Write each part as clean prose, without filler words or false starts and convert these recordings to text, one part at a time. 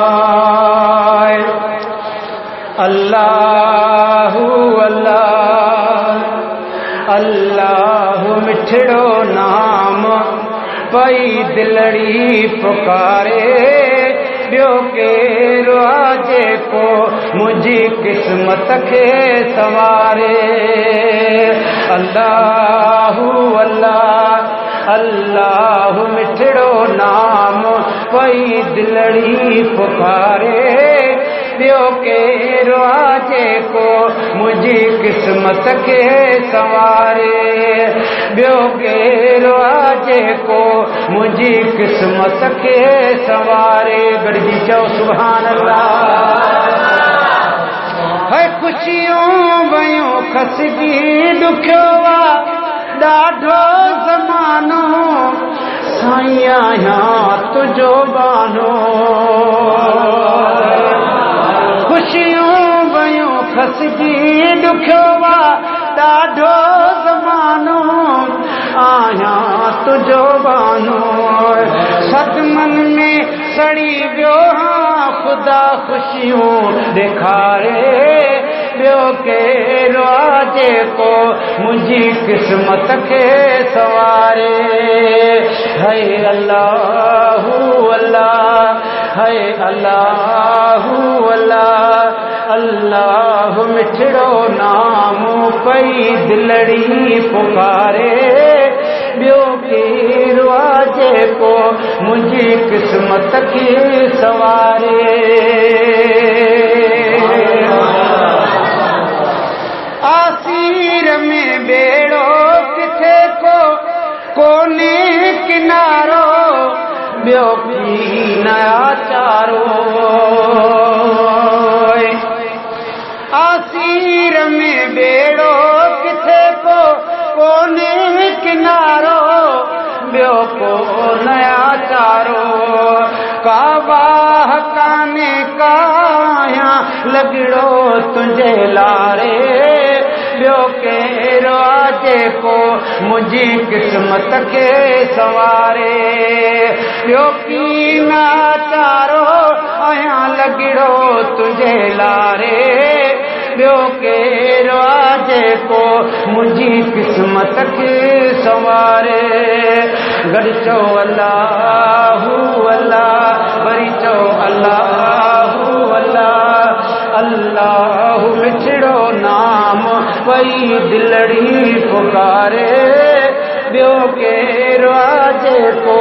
हाय अल्लाहु अल्लाह अल्लाहु मिठड़ो नाम पई दिलड़ी पुकारे ॿियो केरु आहे जेको मुंहिंजी क़िस्मत खे संवारे अल्लाहु अल्लाह अल्लाहु मिठड़ो नाम पई दिलड़ी पुकारे ॿियो केरु आहे जेको मुंहिंजी क़िस्मत खे संवारे ॿियो केरु आहे जेको मुंहिंजी क़िस्मत खे संवारे गॾिजी चओ सुभान अल्लाह है ख़ुशियूं वयूं खसगी ॾुखियो आहे ॾाढो ज़मानो साईं आहियां तुंहिंजो बानो ख़ुशियूं वयूं खसगी ॾुखियो आहे ॾाढो ज़मानो आहियां तुंहिंजो बानो सदमनि में सड़ी वियो हां ख़ुदा ख़ुशियूं ॾेखारे ॿियो केरु आहे जेको मुंहिंजी क़िस्मत खे संवारे है अल्लाहु अल्लाह है अल्लाहु अल्लाह अल्लाहु मिठड़ो नाम पई दिलड़ी पुकारे ॿियो केरु आहे जेको मुंहिंजी क़िस्मत खे संवारे आसीर में बेड़ो किथे को कोने किनारो ॿियो की नया चारो आसीर में बेड़ो किथे को कोने किनारो ॿियो को नया चारो का वाह काने काया लॻड़ो तुंहिंजे लारे ॿियो केरु आहे जेको मुंहिंजी क़िस्मत खे संवारे ॿियो की नाचारो आहियां लॻड़ो तुंहिंजे लारे ॿियो केरु आहे जेको मुंहिंजी क़िस्मत खे संवारे गॾु चओ अल्लाहु अल्लाह वरी चओ अल्लाहु अल्लाह अल्लाहु मिठड़ो नाम पई दिलड़ी पुकारे ॿियो केरु आहे जेको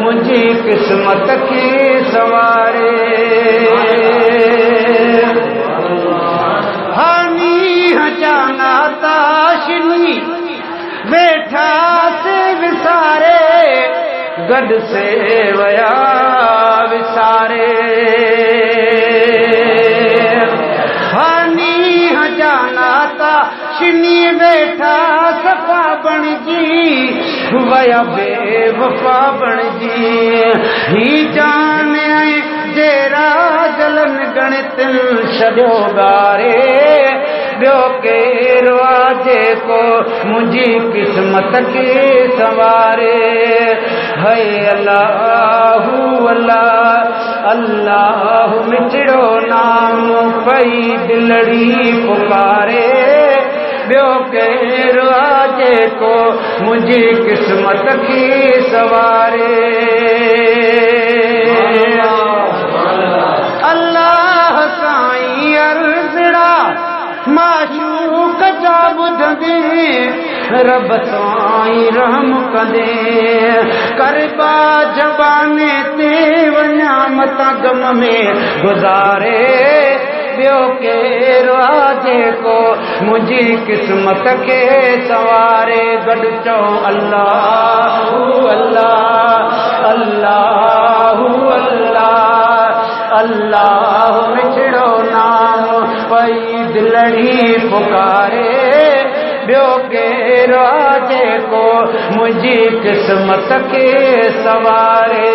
मुंहिंजी क़िस्मत खे संवारे हानी हजाना ताशनी वेठा से विसारे गॾ से वया विसारे हानी हजाना ताशनी वेठा सफ़ा बणजी वया बेवफ़ा बणजी ही जान जेरा जलन गणितन छॾियो ॻारे ॿियो केरु आहे जेको मुंहिंजी क़िस्मत खे संवारे है अल्लाहु अल्लाह अल्लाहु मिठड़ो नाम पई दिलड़ी पुकारे ॿियो केरु आहे जेको मुंहिंजी क़िस्मत खे संवारे अल्लाह साईं अर्ज़ड़ा माशूक जा ॿुधंदे रब साईं रहम कंदे करबा जबाने ते वञा मता गम में गुज़ारे ॿियो केरु आहे जेको मुंहिंजी क़िस्मत खे संवारे गॾु चओ अल्लाहु अल्लाह अल्लाहु अल्लाह अल्लाहु मिठड़ो नाम पई दिलड़ी पुकारे ॿियो केरु आहे जेको मुंहिंजी क़िस्मत खे संवारे